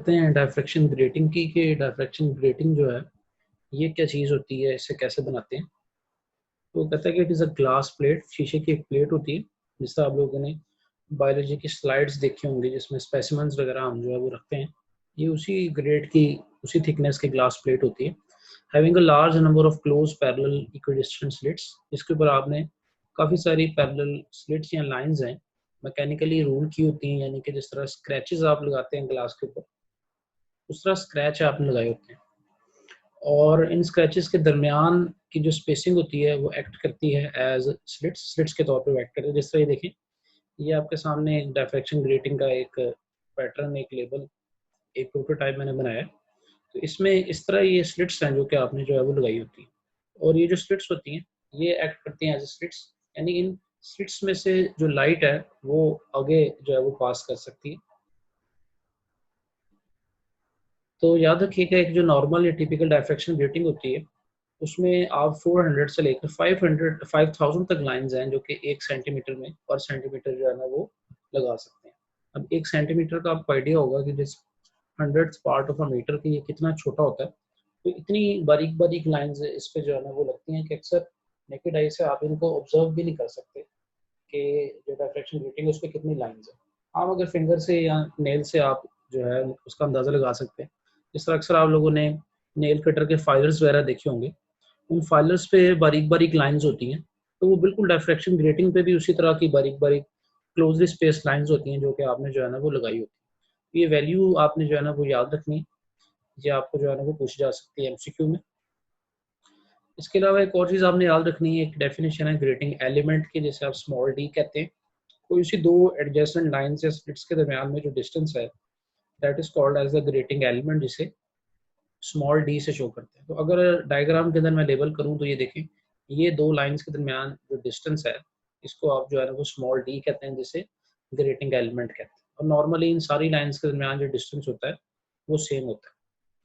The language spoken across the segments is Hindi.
कहते हैं डायफ्रैक्शन ग्रेटिंग की कि डायफ्रैक्शन ग्रेटिंग जो है ये क्या चीज़ होती है, इसे कैसे बनाते हैं। तो कहता है कि it is a glass plate, शीशे की एक प्लेट होती है जिस तरह आप लोगों ने बायोलॉजी की स्लाइड्स देखी होंगी जिसमें स्पेसिमेंस वगैरह हम जो है वो रखते हैं। ये उसी ग्रेड की, उसी थिकनेस की ग्लास प्लेट होती है, having a large number of close parallel equidistant slits, जिसके ऊपर आपने काफ़ी सारी पैरेलल स्लिट्स या लाइंस हैं मैकेनिकली रूल की होती हैं, यानी कि जिस तरह स्क्रैचेस आप लगाते हैं ग्लास के ऊपर उस तरह स्क्रैच आपने लगाए होते हैं। और इन स्क्रैचेस के दरमियान की जो स्पेसिंग होती है वो एक्ट करती है एज स्लिट्स स्लिट्स के तौर पे वो एक्ट करती है। जिस तरह ये देखिए, ये आपके सामने एक डायफ्रैक्शन ग्रेटिंग का एक पैटर्न, एक लेबल, एक प्रोटोटाइप मैंने बनाया है। तो इसमें इस तरह ये स्लिट्स हैं जो कि आपने जो है वो लगाई होती है, और ये जो स्लिट्स होती हैं ये एक्ट करती हैं एज स्लिट्स, यानी इन स्लिट्स में से जो लाइट है वो आगे जो है वो पास कर सकती है। तो याद रखिएगा, एक जो नॉर्मल या टिपिकल डायफ्रैक्शन ग्रेटिंग होती है उसमें आप 400 से लेकर 5000 तक लाइंस हैं जो कि 1 सेंटीमीटर में पर सेंटीमीटर जो है ना वो लगा सकते हैं। अब 1 सेंटीमीटर का आपको आइडिया होगा कि जिस 100th part of a metre की ये कितना छोटा होता है। तो इतनी बारीक बारीक लाइंस इस पे जो है ना वो लगती हैं कि अक्सर नेकेड आई से आप इनको ऑब्जर्व भी नहीं कर सकते कि जो डायफ्रैक्शन ग्रेटिंग है उस पर कितनी लाइंस है। आप अगर फिंगर से या नेल से आप जो है उसका अंदाज़ा लगा सकते हैं। जिस तरह अक्सर आप लोगों ने नेल कटर के फाइलर्स वगैरह देखे होंगे, उन फाइलर्स पे बारीक बारीक लाइंस होती हैं, तो वो बिल्कुल डायफ्रैक्शन ग्रेटिंग पे भी उसी तरह की बारीक बारीक क्लोजली स्पेस लाइंस होती हैं जो कि आपने जो है ना वो लगाई होती है। ये वैल्यू आपने जो है ना वो याद रखनी है, ये आपको जो है ना वो पूछी जा सकती है एमसीक्यू में। इसके अलावा एक और चीज़ आपने याद रखनी है, एक डेफिनेशन है ग्रेटिंग एलिमेंट की, जैसे आप स्मॉल डी कहते हैं। कोई उसी दो एडजेसेंट लाइंस या स्प्लिट्स के दरमियान में जो डिस्टेंस है that is called as the grating element, जिसे स्मॉल डी से शो करते हैं। तो अगर डायग्राम के अंदर मैं लेबल करूं तो ये देखें, ये दो लाइंस के दरमियान जो डिस्टेंस है इसको आप जो है ना वो स्मॉल डी कहते हैं, जिसे ग्रेटिंग एलिमेंट कहते हैं। और नॉर्मली इन सारी लाइंस के दरमियान जो डिस्टेंस होता है वो सेम होता है।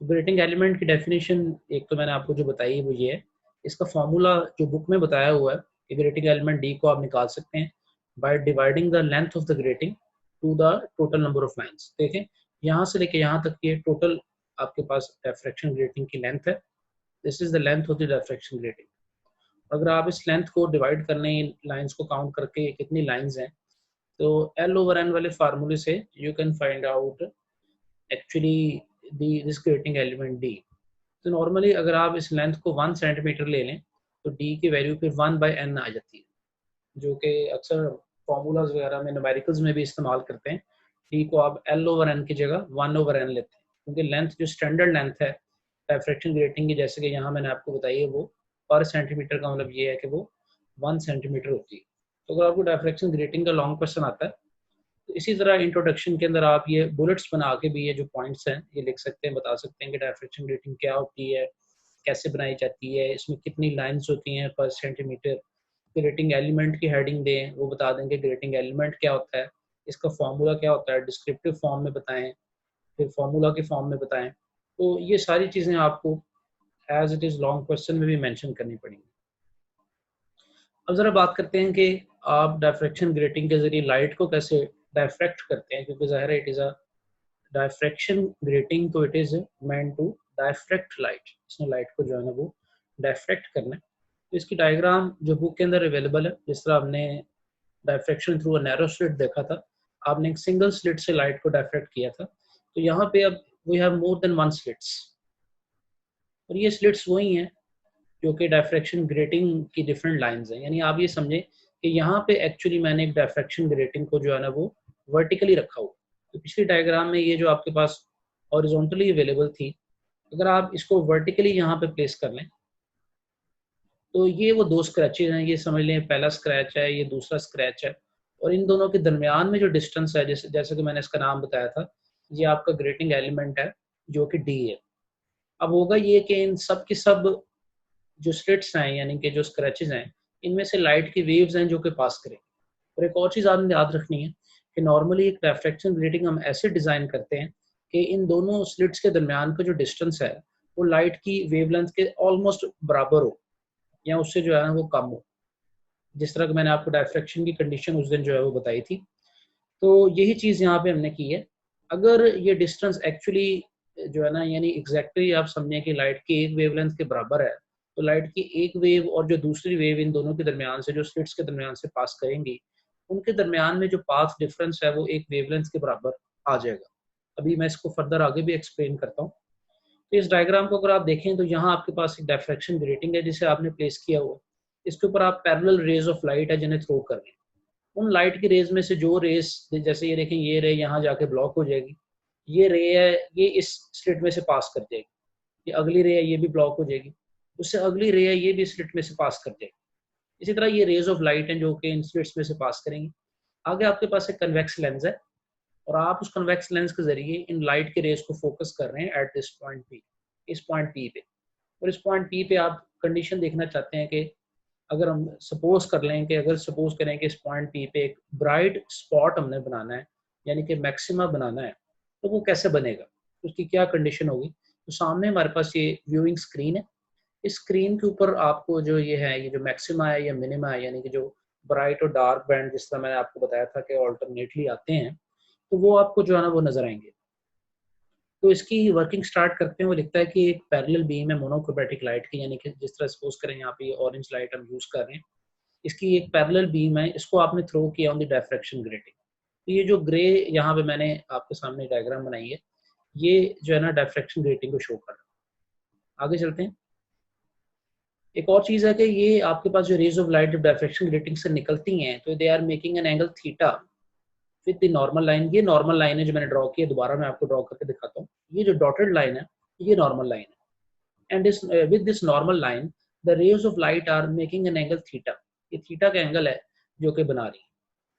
तो ग्रेटिंग एलिमेंट की डेफिनेशन एक तो मैंने आपको जो बताई है वो ये है। इसका फॉर्मूला जो बुक में बताया हुआ है कि ग्रेटिंग एलिमेंट डी को आप निकाल सकते हैं by dividing the length of the grating to the total number of lines. देखें, यहाँ से लेके यहाँ तक ये टोटल आपके पास डायफ्रैक्शन ग्रेटिंग की लेंथ है। This is the length of the diffraction grating. अगर आप इस लेंथ को डिवाइड करने, लाइंस को काउंट करके कितनी लाइंस हैं, तो एल ओवर एन वाले फार्मूले से you can find out actually this grating element D. तो नॉर्मली अगर आप इस लेंथ को 1 सेंटीमीटर ले लें तो डी की वैल्यू फिर 1/n आ जाती है, जो कि अक्सर फॉर्मूलाज वगैरह में न्यूमेरिकल्स में भी इस्तेमाल करते हैं। डी को आप एल ओवर एन की जगह 1/n लेते हैं, क्योंकि लेंथ जो स्टैंडर्ड लेंथ है डायफ्रैक्शन ग्रेटिंग की, जैसे कि यहाँ मैंने आपको बताई है, वो पर सेंटीमीटर का मतलब ये है कि वो 1 सेंटीमीटर होती है। तो अगर आपको डायफ्रैक्शन ग्रेटिंग का लॉन्ग क्वेश्चन आता है तो इसी तरह इंट्रोडक्शन के अंदर आप ये बुलेट्स बना के भी ये जो पॉइंट्स हैं ये लिख सकते हैं, बता सकते हैं कि डायफ्रैक्शन ग्रेटिंग क्या होती है, कैसे बनाई जाती है, इसमें कितनी लाइंस होती हैं पर सेंटीमीटर। ग्रेटिंग एलिमेंट की हेडिंग दें, वो बता देंगे ग्रेटिंग एलिमेंट क्या होता है, इसका फॉर्मूला क्या होता है, डिस्क्रिप्टिव फॉर्म में बताएं, फिर फॉर्मूला के फॉर्म में बताएं। तो ये सारी चीज़ें आपको as it is long question में भी मेंशन करनी पड़ेंगी। अब ज़रा बात करते हैं कि आप डायफ्रैक्शन ग्रेटिंग के जरिए लाइट को कैसे डायफ्रैक्ट करते हैं, क्योंकि ज़ाहिर है it is a diffraction grating, तो it is meant to diffract light. इसने लाइट को जो है ना वो डायफ्रैक्ट करना है। तो इसकी डायग्राम जो बुक के अंदर अवेलेबल है, जिस तरह हमने diffraction through a narrow slit देखा था, आपने एक सिंगल स्लिट से लाइट को डायफ्रैक्ट किया था, तो यहाँ पे अब we have more than one slits, और ये स्लिट्स वही हैं जो कि डायफ्रैक्शन ग्रेटिंग की डिफरेंट लाइंस हैं। यानी आप ये समझें कि यहाँ पे एक्चुअली मैंने एक डायफ्रैक्शन ग्रेटिंग को जो है ना वो वर्टिकली रखा हुआ। तो पिछली डायग्राम में ये जो आपके पास हॉरिजॉन्टली अवेलेबल थी, अगर आप इसको वर्टिकली यहाँ पे प्लेस कर लें तो ये वो दो स्क्रैचेज हैं, ये समझ लें पहला स्क्रैच है, ये दूसरा स्क्रैच है, और इन दोनों के दरमियान में जो डिस्टेंस है, जैसे जैसे कि मैंने इसका नाम बताया था, ये आपका ग्रेटिंग एलिमेंट है जो कि डी है। अब होगा ये कि इन सब की सब जो स्लिट्स हैं, यानी कि जो स्क्रैचेज हैं, इनमें से लाइट की वेव्स हैं जो कि पास करें। और एक और चीज़ आपने याद रखनी है कि नॉर्मली एक रिफ्लेक्शन ग्रेटिंग हम ऐसे डिज़ाइन करते हैं कि इन दोनों स्लिट्स के दरमियान का जो डिस्टेंस है वो लाइट की वेवलेंथ के ऑलमोस्ट बराबर हो, या उससे जो है ना वो कम हो, जिस तरह कि मैंने आपको डायफ्रैक्शन की कंडीशन उस दिन जो है वो बताई थी। तो यही चीज़ यहाँ पे हमने की है अगर ये डिस्टेंस एक्चुअली जो है ना, यानी एग्जैक्टली आप समझें कि लाइट की एक वेवलेंथ के बराबर है, तो लाइट की एक वेव और जो दूसरी वेव इन दोनों के दरमियान से, जो स्लिट्स के दरमियान से पास करेंगी, उनके दरमियान में जो पाथ डिफरेंस है वो एक वेवलेंथ के बराबर आ जाएगा। अभी मैं इसको फर्दर आगे भी एक्सप्लेन करता हूँ। तो इस डायग्राम को अगर आप देखें तो यहाँ आपके पास एक डिफ्रैक्शन ग्रेटिंग है जिसे आपने प्लेस किया हुआ। इसके ऊपर आप पैरेलल रेज ऑफ लाइट है जिन्हें थ्रो कर रहे हैं। उन लाइट की रेज में से जो रेस, जैसे ये देखें, ये रे यहाँ जाके ब्लॉक हो जाएगी, ये रे है ये इस स्लिट में से पास कर जाएगी, ये अगली रे है ये भी ब्लॉक हो जाएगी, उससे अगली रे है ये भी स्लिट में से पास कर जाएगी। इसी तरह ये रेज ऑफ लाइट हैं जो कि इन स्लिट्स में से पास करेंगी। आगे आपके पास एक कन्वेक्स लेंस है और आप उस कन्वेक्स लेंस के जरिए इन लाइट के रेज को फोकस कर रहे हैं एट दिस पॉइंट पी, इस पॉइंट पी पे। और इस पॉइंट पी पे आप कंडीशन देखना चाहते हैं कि अगर हम सपोज कर लें कि अगर सपोज करें कि इस पॉइंट पी पे एक ब्राइट स्पॉट हमने बनाना है, यानी कि मैक्सिमा बनाना है, तो वो कैसे बनेगा, उसकी क्या कंडीशन होगी। तो सामने हमारे पास ये व्यूइंग स्क्रीन है। इस स्क्रीन के ऊपर आपको जो ये है, ये जो मैक्सिमा है या मिनिमा है, यानी कि जो ब्राइट और डार्क बैंड जिस तरह मैंने आपको बताया था कि ऑल्टरनेटली आते हैं, तो वो आपको जो है ना वो नजर आएंगे। तो इसकी वर्किंग स्टार्ट करते हैं। वो लिखता है कि एक पैरेलल बीम है मोनोक्रोमैटिक लाइट की, यानी कि जिस तरह सपोज करें यहाँ पे ऑरेंज लाइट हम यूज कर रहे हैं, इसकी एक पैरेलल बीम है, इसको आपने थ्रो किया ऑन द डिफ्रैक्शन ग्रेटिंग। तो ये जो ग्रे यहाँ पे मैंने आपके सामने डायग्राम बनाई है, ये जो है ना डिफ्रैक्शन ग्रेटिंग को शो कर रहा है। आगे चलते हैं। एक और चीज है कि ये आपके पास जो रेज ऑफ लाइट जब डिफ्रैक्शन ग्रेटिंग से निकलती हैं तो they are making an angle theta with the normal line. ये नॉर्मल लाइन है जो मैंने ड्रॉ की है, दोबारा मैं आपको ड्रॉ करके दिखाता हूँ। ये जो डॉटेड लाइन है ये नॉर्मल लाइन है, and with this normal line the rays of light are making an angle theta. ये थीटा का एंगल है जो कि बना रही है।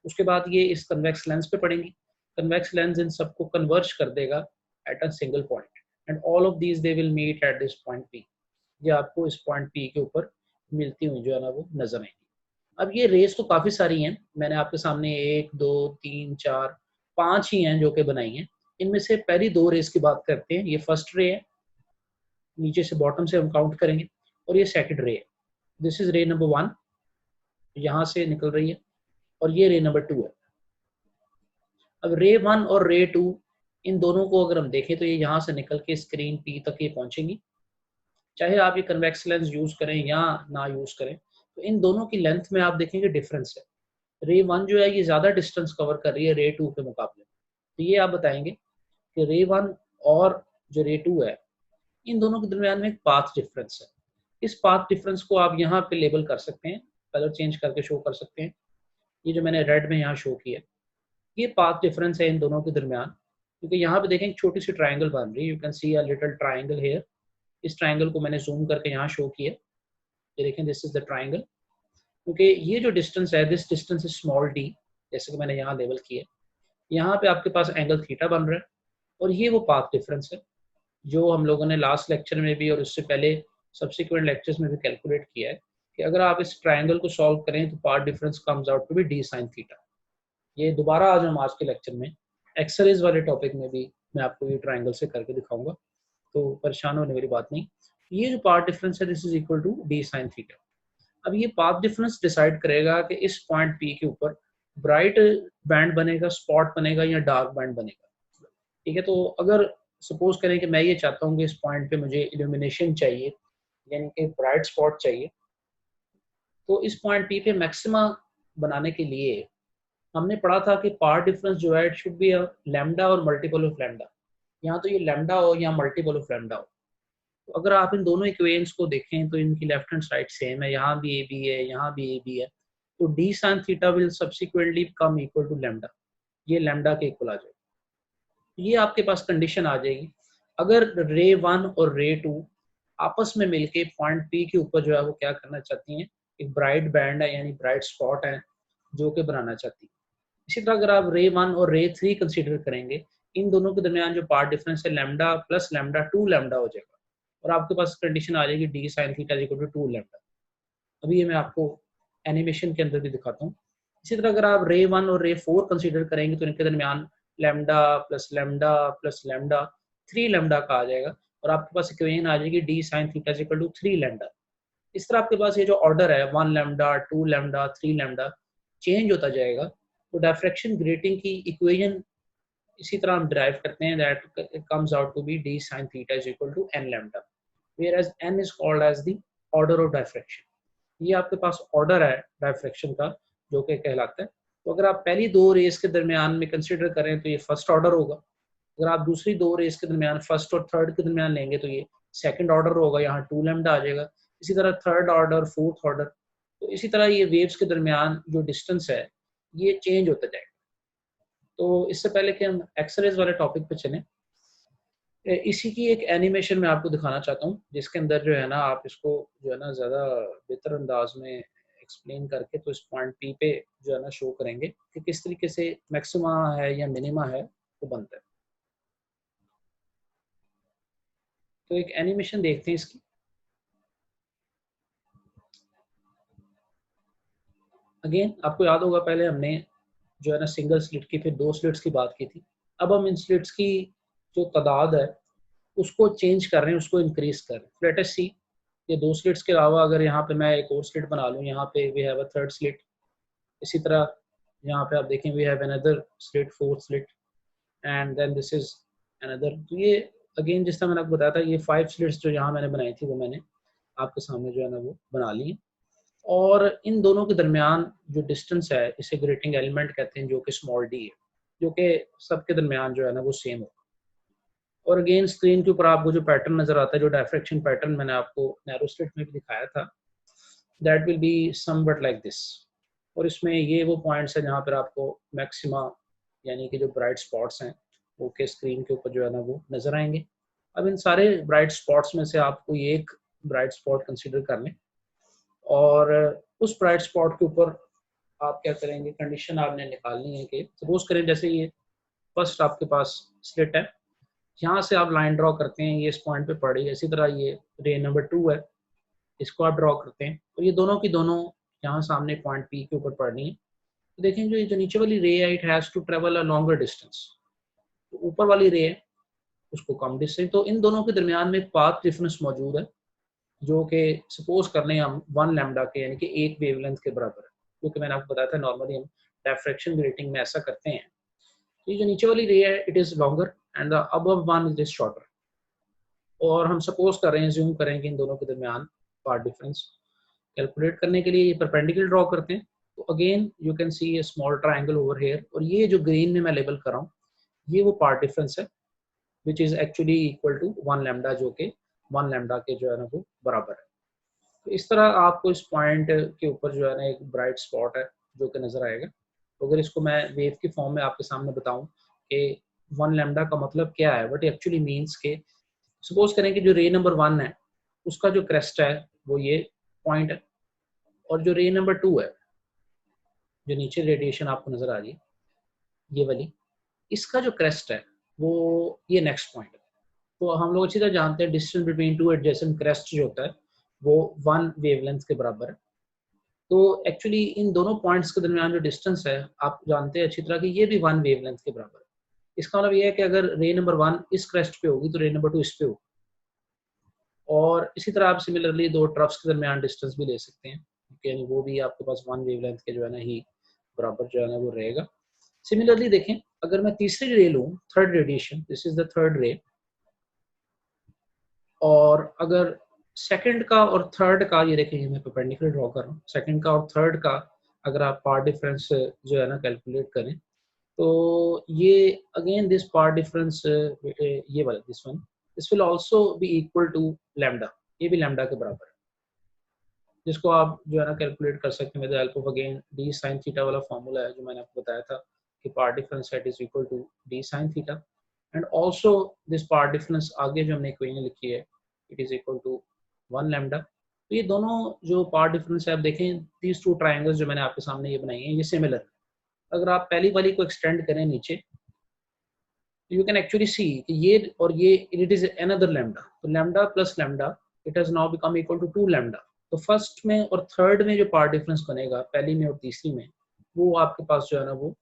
उसके बाद ये इस कन्वेक्स लेंस पे पड़ेंगी। कन्वेक्स लेंस इन सबको कन्वर्ज कर देगा at a single point, and all of these they will meet at this point p. ये आपको इस पॉइंट पी के ऊपर मिलती हुई जो है ना वो नजर आएंगी। अब ये रेस तो काफी सारी हैं, मैंने आपके सामने एक दो तीन चार पांच ही हैं जो कि बनाई हैं। इनमें से पहली दो रेस की बात करते हैं। ये फर्स्ट रे है, नीचे से बॉटम से हम काउंट करेंगे, और ये सेकंड रे है। दिस इज रे नंबर 1, यहाँ से निकल रही है, और ये रे नंबर 2 है। अब रे 1 और रे 2, इन दोनों को अगर हम देखें तो ये यहाँ से निकल के स्क्रीन पी तक ये पहुंचेंगी। चाहे आप ये कन्वेक्स लेंस यूज करें या ना यूज करें, तो इन दोनों की लेंथ में आप देखेंगे डिफरेंस है। रे 1 जो है ये ज्यादा डिस्टेंस कवर कर रही है रे 2 के मुकाबले। तो ये आप बताएंगे कि रे 1 और जो रे 2 है, इन दोनों के दरमियान में एक पाथ डिफरेंस है। इस पाथ डिफरेंस को आप यहाँ पे लेबल कर सकते हैं, कलर चेंज करके शो कर सकते हैं। ये जो मैंने रेड में यहाँ शो किया, ये पाथ डिफरेंस है इन दोनों के दरमियान। क्योंकि यहाँ पे देखें एक छोटी सी ट्राइंगल बन रही है, you can see a little triangle here. इस ट्राइंगल को मैंने जूम करके यहाँ शो किया, ये देखें दिस इज द ट्राइंगल। क्योंकि ये जो डिस्टेंस है, this distance is small D, जैसे कि मैंने यहाँ लेबल किया। यहाँ पे आपके पास एंगल थीटा बन रहा है, और ये वो पाथ डिफरेंस है जो हम लोगों ने लास्ट लेक्चर में भी और उससे पहले सब्सिक्वेंट लेक्चर्स में भी कैलकुलेट किया है कि अगर आप इस ट्राइंगल को सॉल्व करें तो path difference comes out to be d sine theta. ये दोबारा आज हम आज के लेक्चर में एक्सरेज वाले टॉपिक में भी मैं आपको ये ट्राइंगल से करके दिखाऊंगा, तो परेशान होने वाली बात नहीं। ये जो पाथ डिफरेंस है this is equal to d sine theta. अब ये पाथ डिफरेंस डिसाइड करेगा कि इस पॉइंट पी के ऊपर ब्राइट बैंड बनेगा, स्पॉट बनेगा, या डार्क बैंड बनेगा। ठीक है, तो अगर सपोज करें कि मैं ये चाहता हूँ कि इस पॉइंट पे मुझे इल्यूमिनेशन चाहिए, यानी कि ब्राइट स्पॉट चाहिए, तो इस पॉइंट पी पे मैक्सिमा बनाने के लिए हमने पढ़ा था कि पाथ डिफरेंस जो है इट शुड बी लैम्डा और मल्टीपल ऑफ लैम्डा। यहाँ तो ये लैम्डा हो या मल्टीपल ऑफ लैम्डा हो। तो अगर आप इन दोनों इक्वेशंस को देखें तो इनकी लेफ्ट हैंड साइड सेम है, यहाँ भी ए बी है, यहाँ भी ए बी है। तो d sine theta will subsequently come equal to lambda, ये लैम्डा के इक्वल आ जाएगा। ये आपके पास कंडीशन आ जाएगी अगर रे 1 और रे 2 आपस में मिलके पॉइंट पी के ऊपर जो है वो क्या करना चाहती हैं, एक ब्राइट बैंड है यानी ब्राइट स्पॉट है जो कि बनाना चाहती है। इसी तरह अगर आप रे 1 और रे 3 कंसीडर करेंगे, इन दोनों के दरमियान जो पार्ट डिफरेंस है लैम्डा प्लस लैम्डा 2 लैम्डा हो जाएगा, और आपके पास कंडीशन आ जाएगी d sine theta equal to 2 lambda. अभी ये मैं आपको एनिमेशन के अंदर भी दिखाता हूँ। इसी तरह अगर आप रे 1 और रे 4 कंसीडर करेंगे तो इनके दरमियान lambda plus lambda plus lambda 3 lambda का आ जाएगा, और आपके पास इक्वेशन आ जाएगी d sine theta equal to 3 lambda. इस तरह आपके पास ये जो ऑर्डर है 1 लैम्डा 2 लैम्डा 3 लैम्डा चेंज होता जाएगा। तो डिफ्रैक्शन ग्रेटिंग की इक्वेशन इसी तरह हम डिराइव करते हैं that comes out to be d sin theta is equal to n lambda, whereas n is called as the order of diffraction. ये आपके पास ऑर्डर है डायफ्रैक्शन का जो कि कहलाता है। तो अगर आप पहली दो रेस के दरमियान में कंसिडर करें तो ये फर्स्ट ऑर्डर होगा। अगर आप दूसरी दो रेस के दरमियान फर्स्ट और थर्ड के दरमियान लेंगे तो ये सेकंड ऑर्डर होगा, यहाँ 2 लैम्डा आ जाएगा। इसी तरह थर्ड ऑर्डर, फोर्थ ऑर्डर, तो इसी तरह ये वेव्स के दरमियान जो डिस्टेंस है ये चेंज होता जाएगा। तो इससे पहले कि हम एक्सरेज वाले टॉपिक पे चलें, इसी की एक एनिमेशन मैं आपको दिखाना चाहता हूँ जिसके अंदर जो है ना आप इसको जो है ना ज़्यादा बेहतर अंदाज में एक्सप्लेन करके तो इस पॉइंट पी पे जो है ना शो करेंगे कि किस तरीके से मैक्सिमा है या मिनिमा है वो बनता है। तो एक एनिमेशन देखते हैं इसकी। अगेन आपको याद होगा पहले हमने जो है ना सिंगल स्लिट की फिर 2 स्लिट्स की बात की थी। अब हम इन स्लिट्स की जो तादाद है उसको चेंज कर रहे हैं, उसको इंक्रीज कर रहे हैं। लेट अस सी, ये 2 स्लिट्स के अलावा अगर यहाँ पे मैं एक और स्लिट बना लूँ, यहाँ पे we have a third slit, इसी तरह यहाँ पे आप देखें we have another slit, fourth slit, and then this is another. तो ये अगेन जिस तरह मैंने आपको बताया था ये 5 स्लिट्स जो यहाँ मैंने बनाई थी वो मैंने आपके सामने जो है ना वो बना ली है। और इन दोनों के दरमियान जो डिस्टेंस है इसे ग्रेटिंग एलिमेंट कहते हैं जो कि स्मॉल डी है, जो कि सबके दरमियान जो है ना वो सेम हो। और अगेन स्क्रीन के ऊपर आपको जो पैटर्न नजर आता है, जो डायफ्रैक्शन पैटर्न मैंने आपको नैरो स्लिट में भी दिखाया था, that will be somewhat like this. और इसमें ये वो पॉइंट्स हैं जहाँ पर आपको मैक्सिमा यानी कि जो ब्राइट स्पॉट्स हैं वो के स्क्रीन के ऊपर जो है ना वो नजर आएंगे। अब इन सारे ब्राइट स्पॉट्स में से आपको ये एक ब्राइट स्पॉट कंसिडर कर लें और उस ब्राइट स्पॉट के ऊपर आप क्या करेंगे, कंडीशन आपने निकालनी है कि सपोज करें जैसे ये फर्स्ट आपके पास स्लिट है, यहाँ से आप लाइन ड्रॉ करते हैं, ये इस पॉइंट पे पड़ रही है। इसी तरह ये रे नंबर 2 है, इसको आप ड्रॉ करते हैं और ये दोनों की दोनों यहाँ सामने पॉइंट पी के ऊपर पड़नी है। तो देखें जो नीचे वाली रे है it has to travel a longer distance, तो ऊपर वाली रे है उसको कम डिस्टेंस। तो इन दोनों के दरमियान में एक पाथ डिफरेंस मौजूद है जो कि सपोज कर लें हम 1 लैम्डा के यानी कि एक वेवलेंथ के बराबर है, क्योंकि मैंने आपको बताया था नॉर्मली हम डायफ्रैक्शन ग्रेटिंग में ऐसा करते हैं। तो ये जो नीचे वाली रे है it is longer and the above one is shorter. और हम सपोज कर रहे हैं, ज्यूम करेंगे इन दोनों के दरमियान पाथ डिफरेंस कैलकुलेट करने के लिए ये परपेंडिकुलर ड्रॉ करते हैं। तो again you can C A small triangle over here, और ये जो ग्रीन में मैं लेबल कर रहा हूँ ये वो पाथ डिफरेंस है which is actually equal to 1 lambda, जो कि 1 लैम्डा के जो है ना वो बराबर है। तो इस तरह आपको इस पॉइंट के ऊपर जो है ना एक ब्राइट स्पॉट है जो कि नजर आएगा। तो अगर इसको मैं वेव की फॉर्म में आपके सामने बताऊं कि 1 लैम्डा का मतलब क्या है, बट एक्चुअली मीन्स के सपोज करें कि जो रे नंबर 1 है उसका जो क्रेस्ट है वो ये पॉइंट है, और जो रे नंबर 2 है जो नीचे रेडिएशन आपको नजर आ रही है ये वाली, इसका जो क्रेस्ट है वो ये नेक्स्ट पॉइंट है। तो हम लोग अच्छी तरह जानते हैं distance between two adjacent crest जो होता है वो 1 वेवलेंथ के बराबर है। तो एक्चुअली इन दोनों पॉइंट्स के दरमियान जो डिस्टेंस है आप जानते हैं अच्छी तरह कि ये भी 1 वेवलेंथ के बराबर है। इसका मतलब ये है कि अगर रे नंबर 1 इस क्रेस्ट पे होगी तो रे नंबर 2 इस पे होगी। और इसी तरह आप सिमिलरली दो ट्रफ्स के दरमियान डिस्टेंस भी ले सकते हैं, यानी वो भी आपके पास 1 वेवलेंथ के जो है ना ही बराबर जो है ना वो रहेगा। सिमिलरली देखें अगर मैं तीसरी रे लूँ, third radiation, this is the third रे, और अगर सेकंड का और थर्ड का, ये देखेंगे मैं परपेंडिकुलर ड्रॉ कर रहा हूँ, सेकंड का और थर्ड का अगर आप पार्ट डिफरेंस जो है ना कैलकुलेट करें तो ये अगेन दिस पार्ट डिफरेंस ये वाला this will also be equal to lambda, ये भी लैम्डा के बराबर है, जिसको आप जो है ना कैलकुलेट कर सकते हैं with the help of again d sine theta वाला फॉर्मूला है जो मैंने आपको बताया था कि part difference set is equal to d sine theta, and also this part difference आगे जो हमने इक्वेशन लिखी है it is equal to 1 lambda. तो ये दोनों जो पार्ट डिफरेंस है आप देखें दीज टू ट्राइंगल्स जो मैंने आपके सामने ये बनाई हैं ये सिमिलर है। अगर आप पहली वाली को एक्सटेंड करें नीचे यू कैन एक्चुअली सी कि ये और ये इट इज अनदर लैम्डा, तो lambda plus lambda it has now become equal to 2 lambda. तो फर्स्ट में और थर्ड में जो पार्ट डिफरेंस बनेगा पहली में और तीसरी में वो आपके पास जो है ना वो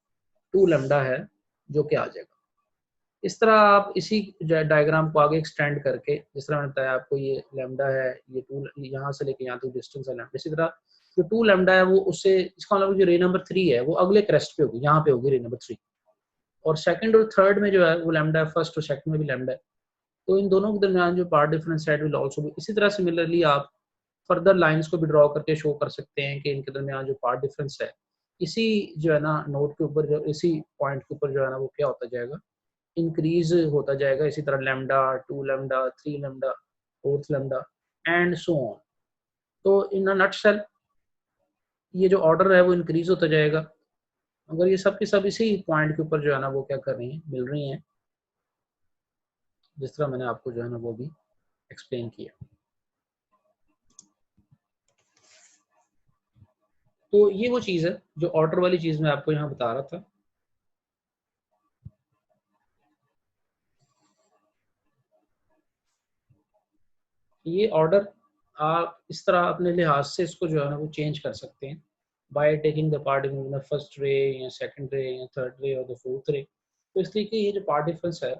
2 लैम्डा है जो कि आ जाएगा। इस तरह आप इसी डायग्राम को आगे एक्सटेंड करके जिस तरह मैंने बताया आपको ये लैम्डा है, ये 2 यहाँ से लेके यहाँ तक डिस्टेंस है लैम्डा, इसी तरह जो 2 लैम्डा है वो उससे इसका मतलब जो रे नंबर 3 है वो अगले क्रेस्ट पे होगी, यहाँ पे होगी रे नंबर 3, और सेकंड और थर्ड में जो है वो लैम्डा है, फर्स्ट और सेकंड में भी लैम्डा है। तो इन दोनों के दरमियान जो पार्ट डिफरेंस है विल आल्सो भी इसी तरह सिमिलरली आप फर्दर लाइंस को भी ड्रॉ करके शो कर सकते हैं कि इनके दरमियान जो पार्ट डिफरेंस है इसी जो है ना नोट के ऊपर, जो इसी पॉइंट के ऊपर जो है ना वो क्या होता जाएगा, इंक्रीज होता जाएगा। इसी तरह lambda, 2 lambda, 3 lambda, 4th lambda and so on. तो इन अ नटशेल ये जो ऑर्डर है वो इंक्रीज होता जाएगा अगर ये सब के सब इसी पॉइंट के ऊपर जो है ना वो क्या कर रही हैं, मिल रही हैं, जिस तरह मैंने आपको जो है ना वो भी एक्सप्लेन किया। तो ये वो चीज़ है जो ऑर्डर वाली चीज़ मैं आपको यहाँ बता रहा था। ये ऑर्डर आप इस तरह अपने लिहाज से इसको जो है ना वो चेंज कर सकते हैं by taking the part in first ray या सेकंड रे या थर्ड रे और द फोर्थ रे। तो इस तरीके ये जो पार्ट डिफरेंस है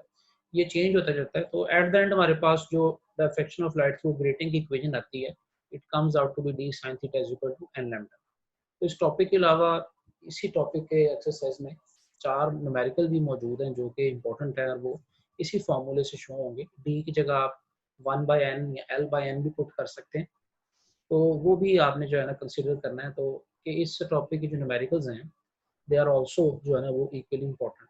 ये चेंज होता जाता है। तो एट द एंड हमारे पास जो diffraction of light through grating की इक्वेशन आती है, it comes out to be d sine theta is equal to n lambda. तो इस टॉपिक के अलावा इसी टॉपिक के एक्सरसाइज में 4 न्यूमेरिकल भी मौजूद हैं जो कि इम्पोर्टेंट है और वो इसी फार्मूले से शो होंगे। डी की जगह आप 1/n या l/n भी पुट कर सकते हैं। तो वो भी आपने जो है ना कंसिडर करना है। तो कि इस टॉपिक की जो न्यूमेरिकल्स हैं दे आर ऑल्सो जो है ना वो इक्वली इंपॉर्टेंट।